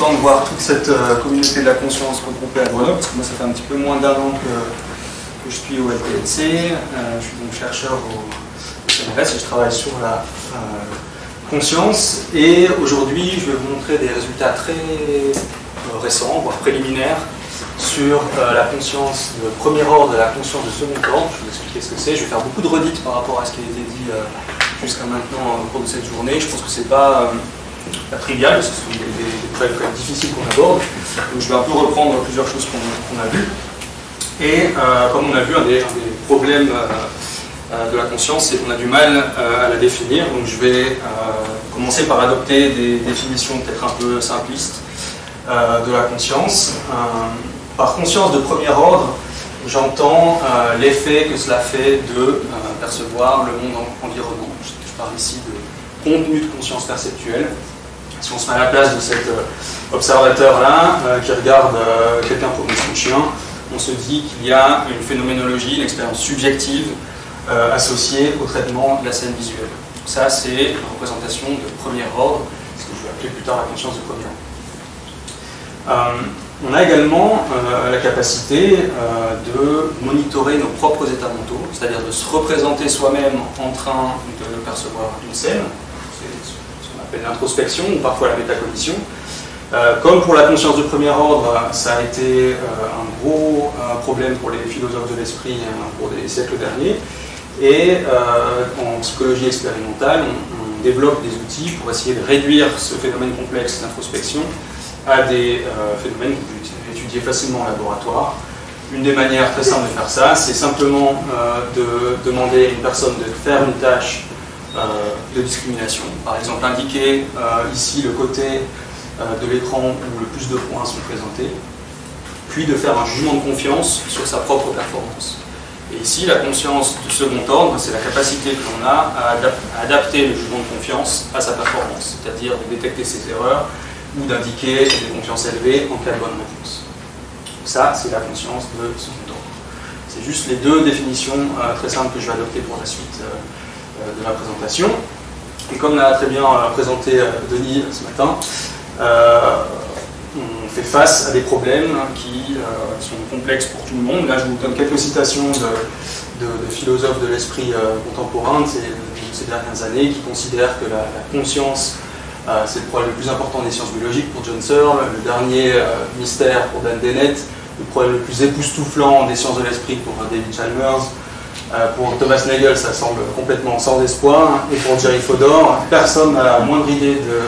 content de voir toute cette communauté de la conscience regroupée à Grenoble, parce que moi ça fait un petit peu moins d'1 an que je suis au LTLC. Je suis donc chercheur au CNRS et je travaille sur la conscience. Et aujourd'hui, je vais vous montrer des résultats très récents, voire préliminaires, sur la conscience de premier ordre et la conscience de second ordre. Je vais vous expliquer ce que c'est. Je vais faire beaucoup de redites par rapport à ce qui a été dit jusqu'à maintenant au cours de cette journée. Je pense que c'est pas trivial, ce sont des problèmes quand même difficiles qu'on aborde. Donc je vais un peu reprendre plusieurs choses qu'on a vues. Et comme on a vu, un des problèmes de la conscience, c'est qu'on a du mal à la définir. Donc je vais commencer par adopter des définitions peut-être un peu simplistes de la conscience. Par conscience de premier ordre, j'entends l'effet que cela fait de percevoir le monde environnant. Je parle ici de contenu de conscience perceptuelle. Si on se met à la place de cet observateur-là, qui regarde quelqu'un promener son chien, on se dit qu'il y a une phénoménologie, une expérience subjective associée au traitement de la scène visuelle. Ça, c'est une représentation de premier ordre, ce que je vais appeler plus tard la conscience de premier ordre. On a également la capacité de monitorer nos propres états mentaux, c'est-à-dire de se représenter soi-même en train de percevoir une scène. C'est ce qu'on appelle l'introspection ou parfois la métacognition. Comme pour la conscience de premier ordre, ça a été un gros problème pour les philosophes de l'esprit au cours des siècles derniers. Et en psychologie expérimentale, on développe des outils pour essayer de réduire ce phénomène complexe d'introspection à des phénomènes que vous pouvez étudier facilement en laboratoire. Une des manières très simples de faire ça, c'est simplement de demander à une personne de faire une tâche de discrimination. Par exemple, indiquer ici le côté de l'écran où le plus de points sont présentés, puis de faire un jugement de confiance sur sa propre performance. Et ici, la conscience de second ordre, c'est la capacité que l'on a à adapter le jugement de confiance à sa performance, c'est-à-dire de détecter ses erreurs ou d'indiquer des confiances élevées en cas de bonne réponse. Ça, c'est la conscience de second ordre. C'est juste les deux définitions très simples que je vais adopter pour la suite de la présentation. Et comme l'a très bien présenté Denis ce matin, on fait face à des problèmes qui sont complexes pour tout le monde. Là, je vous donne quelques citations de philosophes de l'esprit contemporain de ces dernières années qui considèrent que la conscience, c'est le problème le plus important des sciences biologiques pour John Searle, le dernier mystère pour Dan Dennett, le problème le plus époustouflant des sciences de l'esprit pour David Chalmers. Pour Thomas Nagel, ça semble complètement sans espoir. Et pour Jerry Fodor, personne n'a la moindre idée de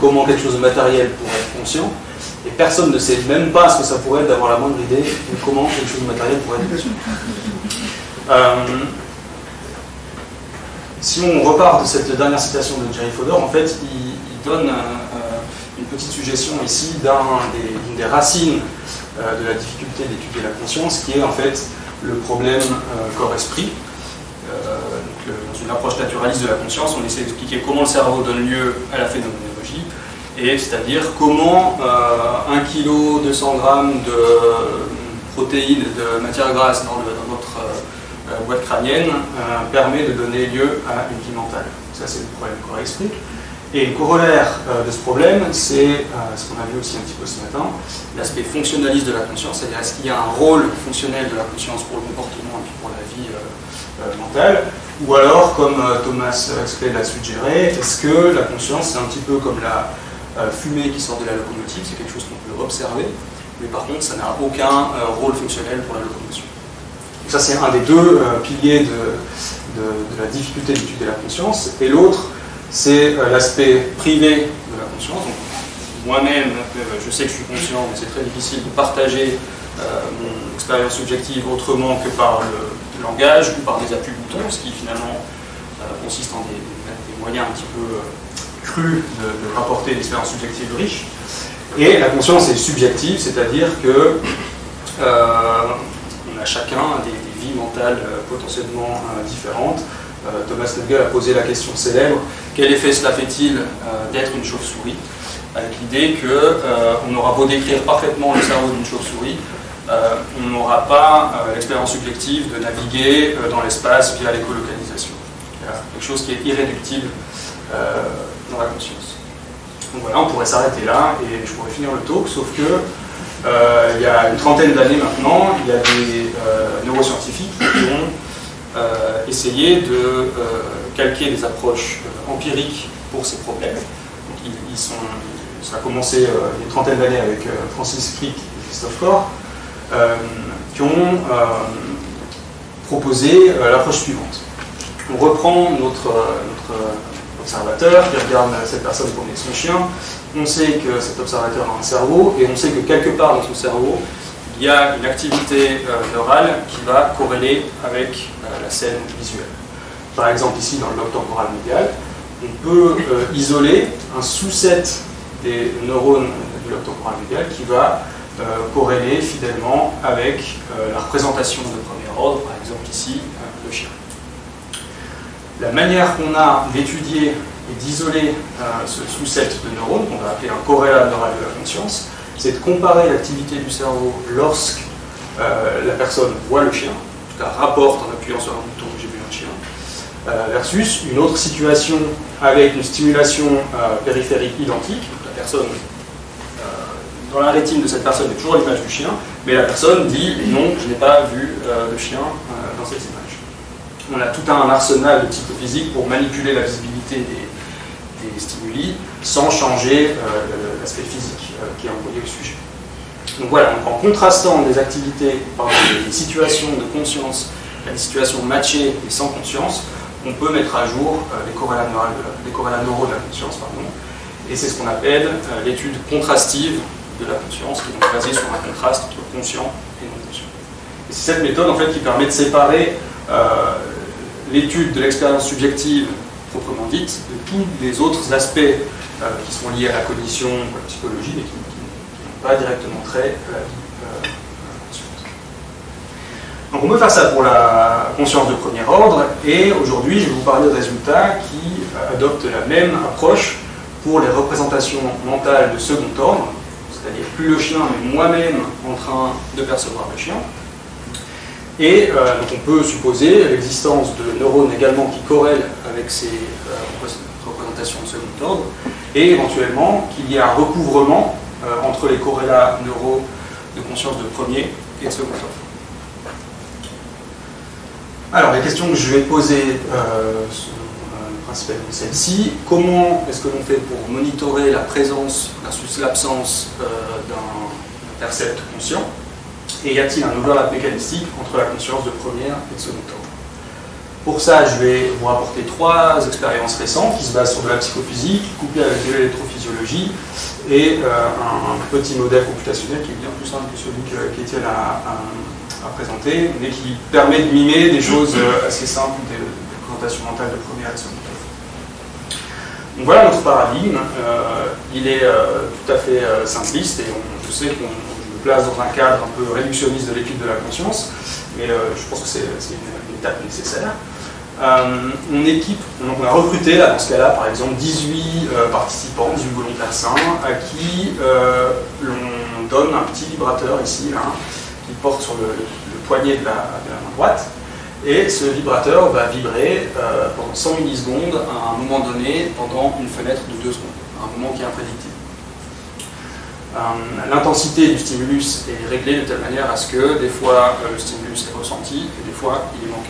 comment quelque chose de matériel pourrait être conscient. Et personne ne sait même pas ce que ça pourrait être d'avoir la moindre idée de comment quelque chose de matériel pourrait être conscient. Si on repart de cette dernière citation de Jerry Fodor, en fait, il donne une petite suggestion ici d'une des racines de la difficulté d'étudier la conscience, qui est en fait le problème corps-esprit. Dans une approche naturaliste de la conscience, on essaie d'expliquer comment le cerveau donne lieu à la phénoménologie, et c'est-à-dire comment 1 kg 200 grammes de protéines, de matière grasse dans notre boîte crânienne permet de donner lieu à une vie mentale. Ça, c'est le problème corps-esprit. Et le corollaire de ce problème, c'est ce qu'on a vu aussi un petit peu ce matin, l'aspect fonctionnaliste de la conscience, c'est-à-dire est-ce qu'il y a un rôle fonctionnel de la conscience pour le comportement et puis pour la vie mentale, ou alors, comme Thomas Huxley l'a suggéré, est-ce que la conscience, c'est un petit peu comme la fumée qui sort de la locomotive, c'est quelque chose qu'on peut observer, mais par contre, ça n'a aucun rôle fonctionnel pour la locomotion. Donc ça, c'est un des deux piliers de la difficulté d'étudier la conscience, et l'autre, c'est l'aspect privé de la conscience. Moi-même, je sais que je suis conscient, mais c'est très difficile de partager mon expérience subjective autrement que par le langage ou par des appuis-boutons, ce qui finalement consiste en des moyens un petit peu crus de rapporter une expérience subjective riche. Et la conscience est subjective, c'est-à-dire que on a chacun des vies mentales potentiellement différentes. Thomas Nagel a posé la question célèbre, quel effet cela fait-il d'être une chauve-souris, avec l'idée qu'on aura beau décrire parfaitement le cerveau d'une chauve-souris, on n'aura pas l'expérience subjective de naviguer dans l'espace via l'écolocalisation. Quelque chose qui est irréductible dans la conscience. Donc voilà, on pourrait s'arrêter là et je pourrais finir le talk, sauf que il y a une trentaine d'années maintenant, il y a des neuroscientifiques qui ont essayé de calquer des approches empiriques pour ces problèmes. Donc, ça a commencé il y a une trentaine d'années avec Francis Crick et Christophe Corr, qui ont proposé l'approche suivante. On reprend notre observateur qui regarde cette personne promener son chien. On sait que cet observateur a un cerveau et on sait que quelque part dans son cerveau, il y a une activité neurale qui va corréler avec la scène visuelle. Par exemple, ici, dans le lobe temporal médial, on peut isoler un sous-set des neurones du lobe temporal médial qui va corréler fidèlement avec la représentation de premier ordre, par exemple ici, le chien. La manière qu'on a d'étudier et d'isoler ce sous-set de neurones, qu'on va appeler un corrélat neural de la conscience, c'est de comparer l'activité du cerveau lorsque la personne voit le chien, en tout cas rapporte en appuyant sur un bouton « j'ai vu un chien », versus une autre situation avec une stimulation périphérique identique. Donc la personne, dans la rétine de cette personne, il y a toujours l'image du chien, mais la personne dit « non, je n'ai pas vu le chien dans cette image ». On a tout un arsenal de psychophysique pour manipuler la visibilité des stimuli sans changer l'aspect physique qui est employé au sujet. Donc voilà, donc en contrastant des activités, des situations de conscience à des situations matchées et sans conscience, on peut mettre à jour les corrélats neuraux de la conscience. Et c'est ce qu'on appelle l'étude contrastive de la conscience, qui est donc basée sur un contraste entre conscient et non conscient. Et c'est cette méthode en fait, qui permet de séparer l'étude de l'expérience subjective proprement dite de tous les autres aspects qui sont liés à la cognition, à la psychologie, mais qui n'ont pas directement trait à la vie consciente. Donc on peut faire ça pour la conscience de premier ordre, et aujourd'hui je vais vous parler de résultats qui adoptent la même approche pour les représentations mentales de second ordre, c'est-à-dire plus le chien, mais moi-même en train de percevoir le chien. Et donc on peut supposer l'existence de neurones également qui corrèlent avec ces représentations de second ordre, et éventuellement qu'il y ait un recouvrement entre les corrélats neuraux de conscience de premier et de second ordre. Alors les questions que je vais poser sont principalement celles-ci. Comment est-ce que l'on fait pour monitorer la présence versus l'absence d'un percepteur conscient? Et y a-t-il un overlap mécanistique entre la conscience de première et de second ordre? Pour ça, je vais vous rapporter 3 expériences récentes qui se basent sur de la psychophysique, couplées avec de l'électrophysiologie, et un petit modèle computationnel qui est bien plus simple que celui qu'Étienne a présenté, mais qui permet de mimer des choses assez simples des représentations mentales de première et de second ordre. Donc voilà notre paradigme. Il est tout à fait simpliste, et je sais qu'on place dans un cadre un peu réductionniste de l'étude de la conscience, mais je pense que c'est une étape nécessaire. On a recruté, là, dans ce cas-là, par exemple, 18 participants, 18 volontaires sains, à qui l'on donne un petit vibrateur ici, là, qui porte sur le poignet de la main droite, et ce vibrateur va vibrer pendant 100 millisecondes à un moment donné, pendant une fenêtre de 2 secondes, un moment qui est imprédictible. L'intensité du stimulus est réglée de telle manière à ce que des fois le stimulus est ressenti et des fois il est manqué.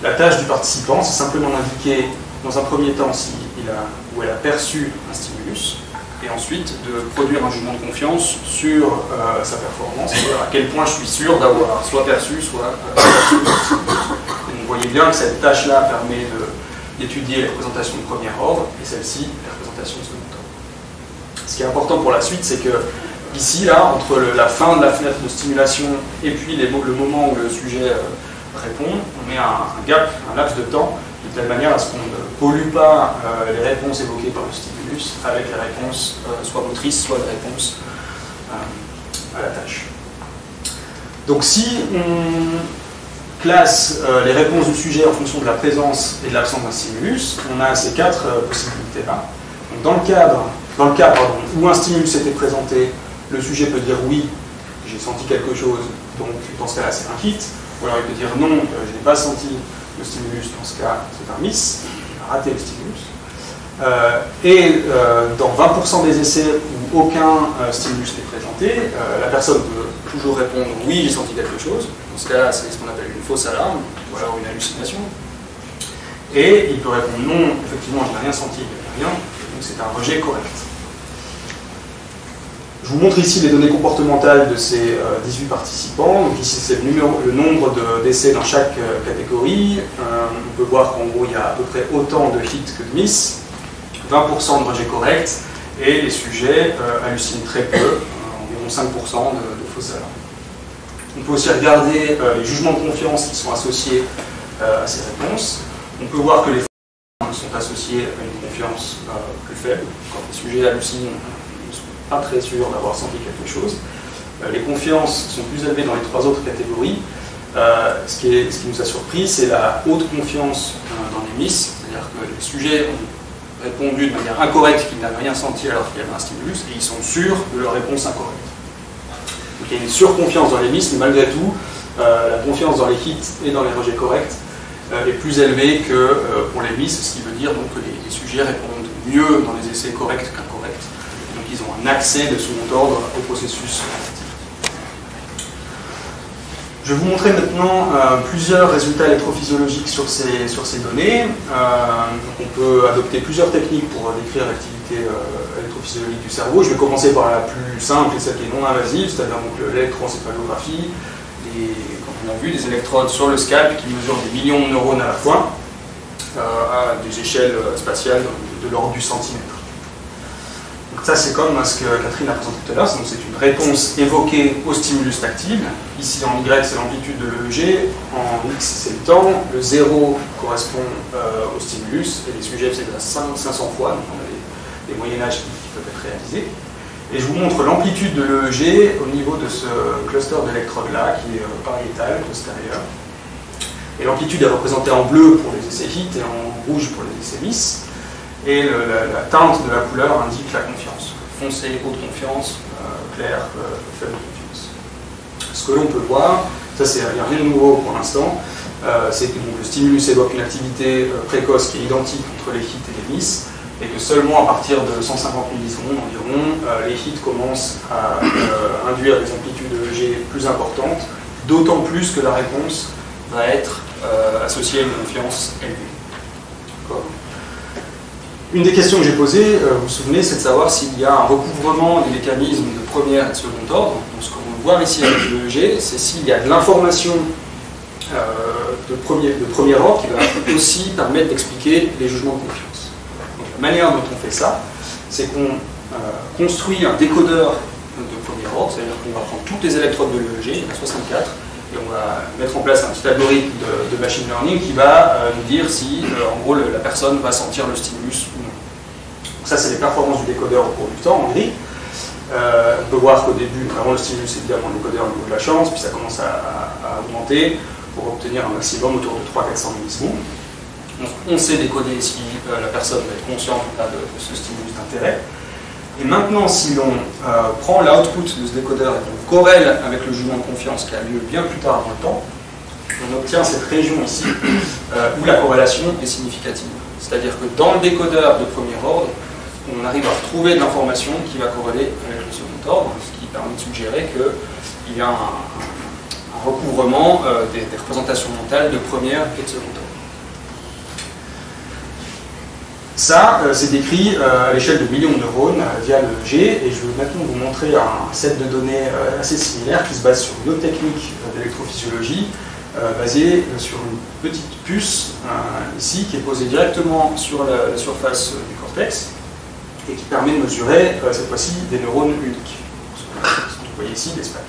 La tâche du participant, c'est simplement d'indiquer dans un premier temps si il a ou elle a perçu un stimulus, et ensuite de produire un jugement de confiance sur sa performance, c'est-à-dire à quel point je suis sûr d'avoir soit perçu, soit perçu. Donc vous voyez bien que cette tâche-là permet d'étudier les représentations de premier ordre, et celle-ci, les représentations de second ordre. Ce qui est important pour la suite, c'est que ici, là, entre la fin de la fenêtre de stimulation et puis le moment où le sujet répond, on met un gap, un laps de temps, de telle manière à ce qu'on ne pollue pas les réponses évoquées par le stimulus avec les réponses soit motrices, soit les réponses à la tâche. Donc si on classe les réponses du sujet en fonction de la présence et de l'absence d'un stimulus, on a ces 4 possibilités-là. Dans le cas où un stimulus était présenté, le sujet peut dire oui, j'ai senti quelque chose, donc dans ce cas-là c'est un hit, ou alors il peut dire non, je n'ai pas senti le stimulus, dans ce cas c'est un miss, il a raté le stimulus. Dans 20% des essais où aucun stimulus n'est présenté, la personne peut toujours répondre « oui, j'ai senti quelque chose ». Dans ce cas-là, c'est ce qu'on appelle une fausse alarme, ou alors une hallucination. Et il peut répondre « non, effectivement, je n'ai rien senti, il n'y a rien », donc c'est un rejet correct. Je vous montre ici les données comportementales de ces 18 participants. Donc ici, c'est le nombre d'essais dans chaque catégorie. On peut voir qu'en gros, il y a à peu près autant de hits que de miss, 20% de rejet correct, et les sujets hallucinent très peu, environ 5% de fausses alarmes. On peut aussi regarder les jugements de confiance qui sont associés à ces réponses. On peut voir que les sont associés à une confiance plus faible. Quand les sujets hallucinent, pas très sûr d'avoir senti quelque chose. Les confiances sont plus élevées dans les trois autres catégories. Ce qui nous a surpris, c'est la haute confiance dans les miss, c'est-à-dire que les sujets ont répondu de manière incorrecte qu'ils n'avaient rien senti alors qu'il y avait un stimulus, et ils sont sûrs de leur réponse incorrecte. Donc il y a une surconfiance dans les miss, mais malgré tout, la confiance dans les hits et dans les rejets corrects est plus élevée que pour les miss, ce qui veut dire donc, que les sujets répondent mieux dans les essais corrects qu'incorrects. Donc ils ont un accès de second ordre au processus. Je vais vous montrer maintenant plusieurs résultats électrophysiologiques sur ces données. On peut adopter plusieurs techniques pour décrire l'activité électrophysiologique du cerveau. Je vais commencer par la plus simple et celle qui est non invasive, c'est-à-dire l'électroencéphalographie. Comme on a vu, des électrodes sur le scalp qui mesurent des millions de neurones à la fois, à des échelles spatiales de l'ordre du centimètre. Donc ça, c'est comme ce que Catherine a présenté tout à l'heure, c'est une réponse évoquée au stimulus tactile. Ici, en Y, c'est l'amplitude de l'EEG, en X, c'est le temps, le 0 correspond au stimulus, et les sujets, c'est 500 fois, donc on a des moyennages qui peuvent être réalisés. Et je vous montre l'amplitude de l'EEG au niveau de ce cluster d'électrodes-là, qui est pariétal, postérieur. Et l'amplitude est représentée en bleu pour les essais hit et en rouge pour les essais miss. Et la teinte de la couleur indique la confiance. Foncé, haute confiance, clair, faible confiance. Ce que l'on peut voir, ça c'est rien de nouveau pour l'instant, c'est que le stimulus évoque une activité précoce qui est identique entre les hits et les miss, et que seulement à partir de 150 millisecondes environ, les hits commencent à induire des amplitudes EEG plus importantes, d'autant plus que la réponse va être associée à une confiance élevée. Une des questions que j'ai posées, vous vous souvenez, c'est de savoir s'il y a un recouvrement des mécanismes de premier et de second ordre. Donc, ce qu'on veut voir ici avec l'EEG, c'est s'il y a de l'information de premier ordre qui va aussi permettre d'expliquer les jugements de confiance. Donc, la manière dont on fait ça, c'est qu'on construit un décodeur de premier ordre, c'est-à-dire qu'on va prendre toutes les électrodes de l'EEG, il y en a 64, et on va mettre en place un petit algorithme de machine learning qui va nous dire si, en gros, la personne va sentir le stimulus ou non. Donc ça, c'est les performances du décodeur au cours du temps, en gris. On peut voir qu'au début, vraiment, le stimulus, évidemment, le décodeur au niveau de la chance, puis ça commence à augmenter pour obtenir un maximum autour de 300-400 millisecondes. Donc, on sait décoder si la personne va être consciente de ce stimulus d'intérêt. Et maintenant, si l'on prend l'output de ce décodeur et qu'on corrèle avec le jugement de confiance qui a lieu bien plus tard dans le temps, on obtient cette région ici où la corrélation est significative. C'est-à-dire que dans le décodeur de premier ordre, on arrive à retrouver de l'information qui va corréler avec le second ordre, ce qui permet de suggérer qu'il y a un recouvrement des représentations mentales de première et de second ordre. Ça, c'est décrit à l'échelle de millions de neurones via l'EEG, et je vais maintenant vous montrer un set de données assez similaire qui se base sur une autre technique d'électrophysiologie basée sur une petite puce ici qui est posée directement sur la surface du cortex et qui permet de mesurer cette fois-ci des neurones uniques. Vous voyez ici des spikes.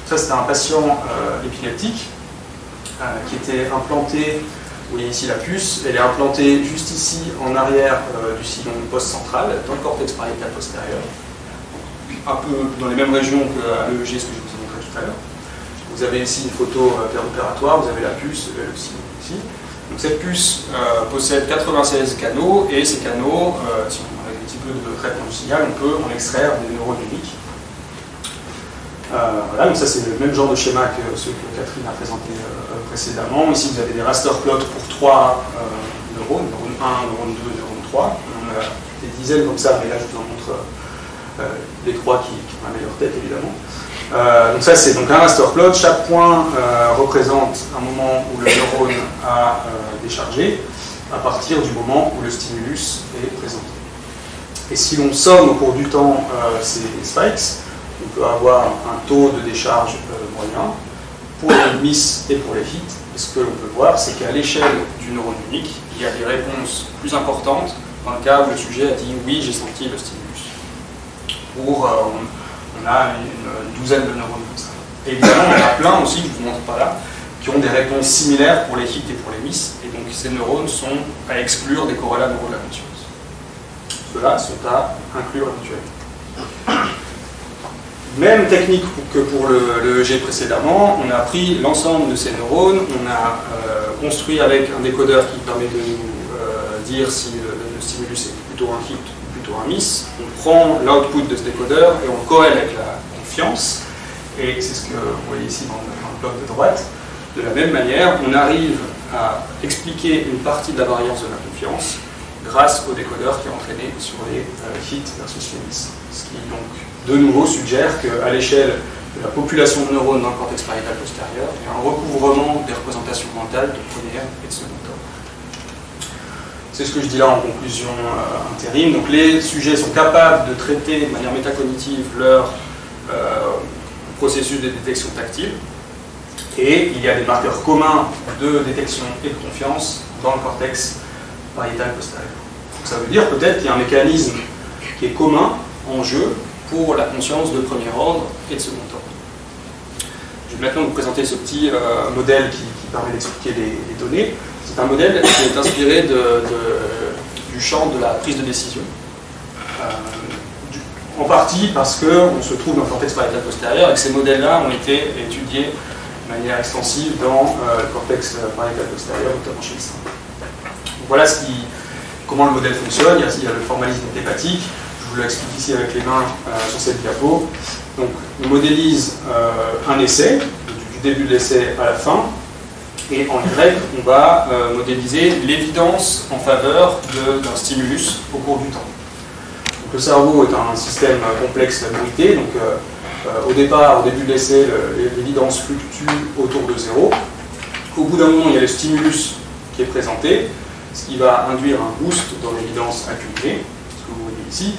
Ça, c'était un patient épileptique qui était implanté. Vous voyez ici la puce, elle est implantée juste ici en arrière du sillon post-central, dans le cortex pariétal postérieur, un peu dans les mêmes régions que l'EEG, ce que je vous ai montré tout à l'heure. Vous avez ici une photo péropératoire, vous avez la puce et le sillon ici. Donc cette puce possède 96 canaux, et ces canaux, si on a un petit peu de traitement du signal, on peut en extraire des neurones uniques. Voilà, donc ça c'est le même genre de schéma que ceux que Catherine a présenté précédemment. Ici vous avez des raster plots pour 3 neurones, neurone 1, neurone 2, neurone 3. On dizaines comme ça, mais là je vous en montre les 3 qui ont la meilleure tête évidemment. Donc ça c'est donc un raster plot, chaque point représente un moment où le neurone a déchargé à partir du moment où le stimulus est présenté. Et si l'on somme au cours du temps ces spikes, on peut avoir un taux de décharge moyen pour les miss et pour les hits. Et ce que l'on peut voir, c'est qu'à l'échelle du neurone unique, il y a des réponses plus importantes dans le cas où le sujet a dit oui, j'ai senti le stimulus. On a une douzaine de neurones comme ça. Et évidemment, on a plein aussi, que je ne vous montre pas là, qui ont des réponses similaires pour les hits et pour les miss. Et donc ces neurones sont à exclure des corrélats neuro de la conscience. Ceux-là sont à inclure éventuellement. Même technique que pour le EEG précédemment, on a pris l'ensemble de ces neurones, on a construit avec un décodeur qui permet de nous dire si le stimulus est plutôt un hit ou plutôt un miss. On prend l'output de ce décodeur et on le corrèle avec la confiance. Et c'est ce que vous voyez ici dans le bloc de droite. De la même manière, on arrive à expliquer une partie de la variance de la confiance grâce au décodeur qui est entraîné sur les hits versus les miss. Ce qui donc de nouveau suggère qu'à l'échelle de la population de neurones dans le cortex pariétal postérieur, il y a un recouvrement des représentations mentales de première et de seconde ordre. C'est ce que je dis là en conclusion intérim. Donc les sujets sont capables de traiter de manière métacognitive leur processus de détection tactile, et il y a des marqueurs communs de détection et de confiance dans le cortex pariétal postérieur. Donc ça veut dire peut-être qu'il y a un mécanisme qui est commun en jeu pour la conscience de premier ordre et de second ordre. Je vais maintenant vous présenter ce petit modèle qui permet d'expliquer les données. C'est un modèle qui est inspiré du champ de la prise de décision. En partie parce qu'on se trouve dans le cortex pariétal postérieur et que ces modèles-là ont été étudiés de manière extensive dans le cortex pariétal postérieur, notamment chez les singes. Voilà comment le modèle fonctionne. Il y a le formalisme hépatique. Je vous l'explique ici avec les mains sur cette diapo. Donc, on modélise un essai, du début de l'essai à la fin, et en Y, on va modéliser l'évidence en faveur d'un stimulus au cours du temps. Donc, le cerveau est un système complexe bruité. Donc, au début de l'essai, l'évidence fluctue autour de 0. Au bout d'un moment, il y a le stimulus qui est présenté, ce qui va induire un boost dans l'évidence accumulée, ce que vous voyez ici.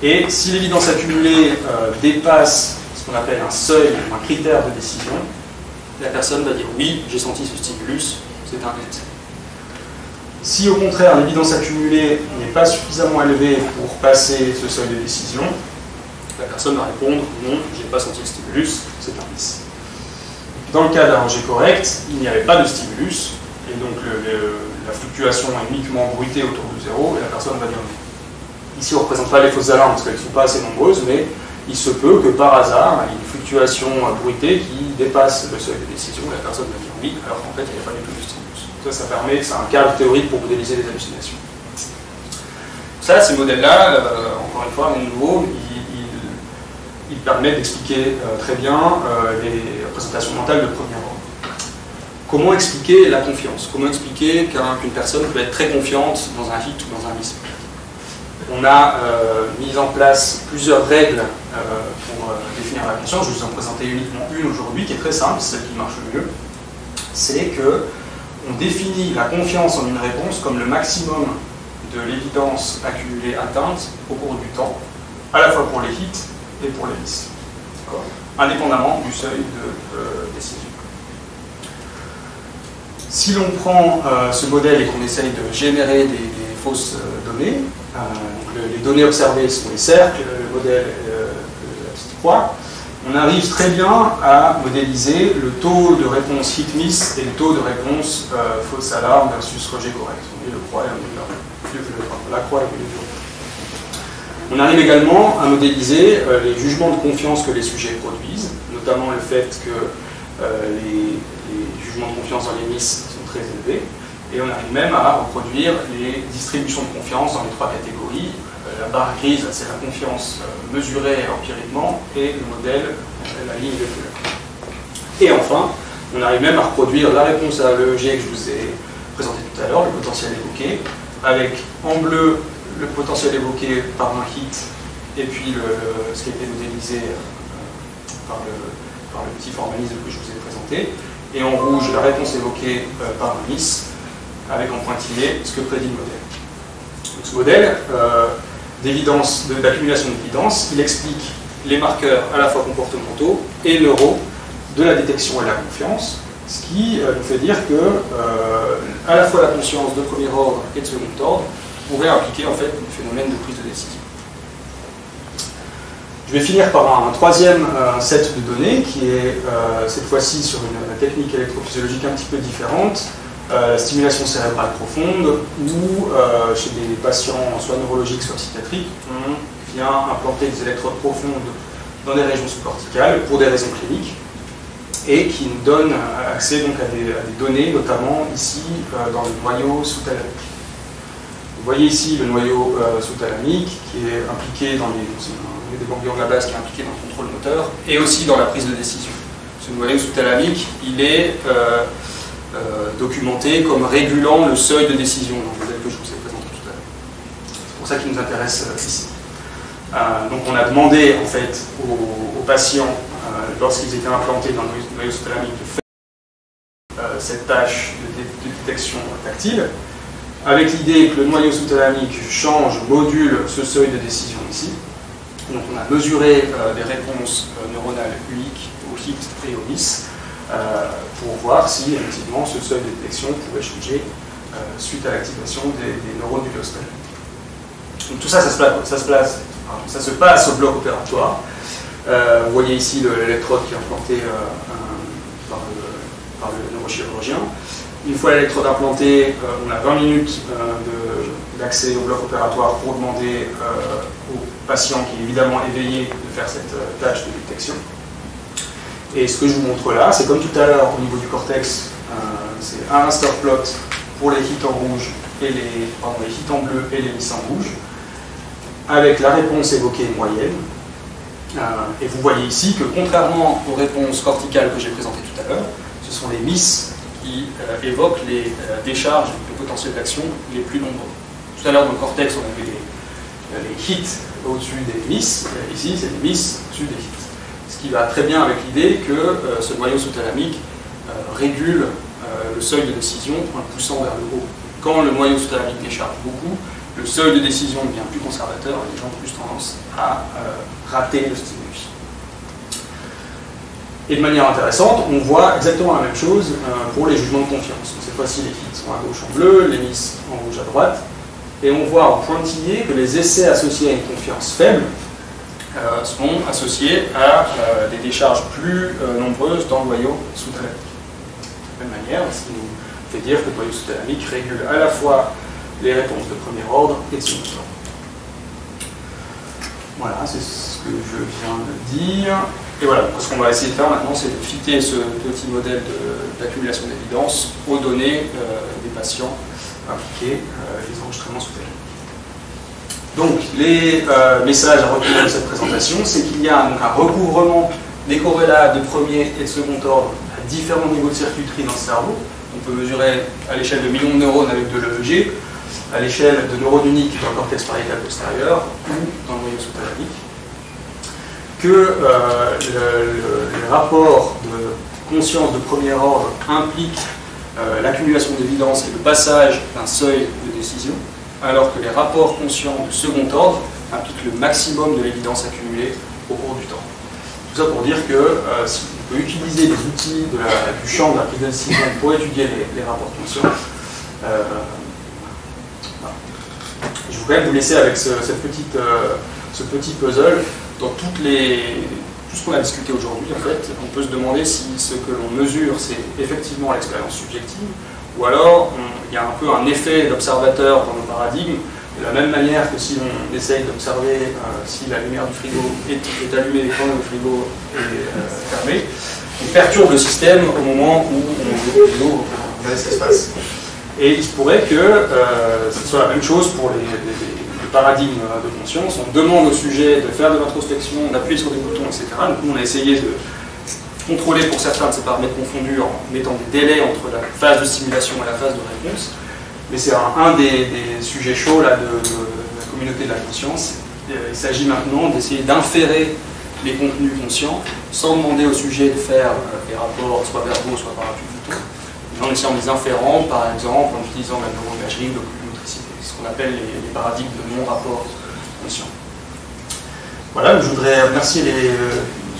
Et si l'évidence accumulée dépasse ce qu'on appelle un seuil, un critère de décision, la personne va dire oui, j'ai senti ce stimulus, c'est un net. Si au contraire l'évidence accumulée n'est pas suffisamment élevée pour passer ce seuil de décision, la personne va répondre non, j'ai pas senti le stimulus, c'est un miss. Dans le cas d'un rejet correct, il n'y avait pas de stimulus, et donc la fluctuation est uniquement bruitée autour de 0, et la personne va dire non. Ici, on ne représente pas les fausses alarmes parce qu'elles ne sont pas assez nombreuses, mais il se peut que par hasard, il y ait une fluctuation bruitée qui dépasse le seuil de décision, et la personne va dire oui, alors qu'en fait, il n'y a pas du tout de stimulus. Ça permet, c'est un cadre théorique pour modéliser les hallucinations. Ça, ces modèles-là, encore une fois, à nouveau, ils permettent d'expliquer très bien les représentations mentales de premier ordre. Comment expliquer la confiance? Comment expliquer qu'une personne peut être très confiante dans un hit ou dans un miss? On a mis en place plusieurs règles pour définir la conscience. Je vais vous en présenter uniquement une aujourd'hui, qui est très simple, c'est celle qui marche le mieux. C'est qu'on définit la confiance en une réponse comme le maximum de l'évidence accumulée atteinte au cours du temps, à la fois pour les hits et pour les miss, indépendamment du seuil de décision. Si l'on prend ce modèle et qu'on essaye de générer des fausses données, donc les données observées sont les cercles, le modèle la petite croix, on arrive très bien à modéliser le taux de réponse hit-miss et le taux de réponse fausse alarme versus rejet correct. On dit le croix et la croix et le vieux. On arrive également à modéliser les jugements de confiance que les sujets produisent, notamment le fait que les jugements de confiance dans les miss sont très élevés. Et on arrive même à reproduire les distributions de confiance dans les 3 catégories. La barre grise, c'est la confiance mesurée empiriquement, et le modèle, la ligne de couleur. Et enfin, on arrive même à reproduire la réponse à l'EEG que je vous ai présenté tout à l'heure, le potentiel évoqué, avec en bleu le potentiel évoqué par un hit et puis ce qui a été modélisé par le petit formalisme que je vous ai présenté. Et en rouge, la réponse évoquée par un miss, avec en pointillé ce que prédit le modèle. Donc, ce modèle d'accumulation d'évidence, il explique les marqueurs à la fois comportementaux et neuraux de la détection et de la confiance, ce qui nous fait dire que à la fois la conscience de premier ordre et de second ordre pourrait impliquer en fait le phénomène de prise de décision. Je vais finir par un troisième set de données qui est cette fois-ci sur une technique électrophysiologique un petit peu différente, stimulation cérébrale profonde, où chez des patients soit neurologiques soit psychiatriques, on vient implanter des électrodes profondes dans des régions sous-corticales pour des raisons cliniques et qui nous donnent accès donc à des données, notamment ici dans le noyau sous-thalamique. Vous voyez ici le noyau sous-thalamique qui est impliqué dans des ganglions de la base qui est impliqué dans le contrôle moteur et aussi dans la prise de décision. Ce noyau sous-thalamique, il est documenté comme régulant le seuil de décision dans le modèle que je vous ai présenté tout à l'heure. C'est pour ça qu'il nous intéresse ici. Donc on a demandé en fait aux patients, lorsqu'ils étaient implantés dans le noyau sous-thalamique, de faire cette tâche de détection tactile, avec l'idée que le noyau sous-thalamique change, module ce seuil de décision ici. Donc on a mesuré des réponses neuronales uniques au hit et au miss pour voir si effectivement ce seuil de détection pouvait changer suite à l'activation des neurones du lobster. Donc tout ça, ça se passe au bloc opératoire. Vous voyez ici l'électrode qui est implantée par le neurochirurgien. Une fois l'électrode implantée, on a 20 minutes d'accès au bloc opératoire pour demander au patient qui est évidemment éveillé de faire cette tâche de détection. Et ce que je vous montre là, c'est comme tout à l'heure au niveau du cortex, c'est un raster plot pour les hits en rouge et les hits en bleu et les miss en rouge, avec la réponse évoquée moyenne. Et vous voyez ici que contrairement aux réponses corticales que j'ai présentées tout à l'heure, ce sont les miss qui évoquent les décharges de potentiel d'action les plus nombreux. Tout à l'heure dans le cortex, on avait les hits au-dessus des miss, ici c'est les miss au-dessus des hits. Ce qui va très bien avec l'idée que ce noyau sous-thalamique régule le seuil de décision en le poussant vers le haut. Quand le noyau sous-thalamique décharge beaucoup, le seuil de décision devient plus conservateur et les gens ont plus tendance à rater le stimulus. Et de manière intéressante, on voit exactement la même chose pour les jugements de confiance. Donc cette fois-ci, les hits sont à gauche en bleu, les miss en rouge à droite. Et on voit en pointillé que les essais associés à une confiance faible sont associés à des décharges plus nombreuses dans le noyau sous-thalamique. De la même manière, ce qui nous fait dire que le noyau sous-thalamique régule à la fois les réponses de premier ordre et de second ordre. Voilà, c'est ce que je viens de dire. Et voilà, ce qu'on va essayer de faire maintenant, c'est de fitter ce petit modèle d'accumulation d'évidence aux données des patients impliqués, les enregistrements sous-thalamiques. Donc, les messages à retenir de cette présentation, c'est qu'il y a donc un recouvrement des corrélats de premier et de second ordre à différents niveaux de circuiterie dans le cerveau. On peut mesurer à l'échelle de millions de neurones avec de l'EEG, à l'échelle de neurones uniques dans le cortex pariétal postérieur ou dans le noyau sous-thalamique. Que les rapports de conscience de premier ordre impliquent l'accumulation d'évidence et le passage d'un seuil de décision, alors que les rapports conscients de second ordre impliquent le maximum de l'évidence accumulée au cours du temps. Tout ça pour dire que si on peut utiliser des outils du champ de la prise de décision pour étudier les rapports conscients, voilà. Je vais quand même vous laisser avec ce petit puzzle. Dans tout ce qu'on a discuté aujourd'hui, en fait, on peut se demander si ce que l'on mesure, c'est effectivement l'expérience subjective, ou alors il y a un peu un effet d'observateur dans le paradigme, de la même manière que si on essaye d'observer si la lumière du frigo est allumée quand le frigo est fermé, on perturbe le système au moment où on l'ouvre, on regarde ce qui se passe. Et il se pourrait que ce soit la même chose pour les paradigme de conscience. On demande au sujet de faire de l'introspection, d'appuyer sur des boutons, etc. Donc nous, on a essayé de contrôler pour certains de ces paramètres confondus en mettant des délais entre la phase de stimulation et la phase de réponse. Mais c'est un des sujets chauds là, de la communauté de la conscience. Il s'agit maintenant d'essayer d'inférer les contenus conscients sans demander au sujet de faire des rapports soit verbaux, soit par appui photo, mais en essayant de les inférents, par exemple, en utilisant la neuroimagerie ou l'oculomotricité, ce qu'on appelle les paradigmes de non-rapport conscient. Voilà, je voudrais remercier les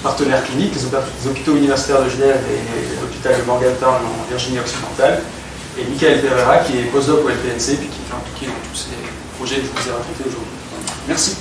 partenaires cliniques, les hôpitaux universitaires de Genève et l'hôpital de Morgantown en Virginie occidentale, et Michael Pereira, qui est postdoc au LPNC, puis qui est impliqué dans tous ces projets que je vous ai racontés aujourd'hui. Merci.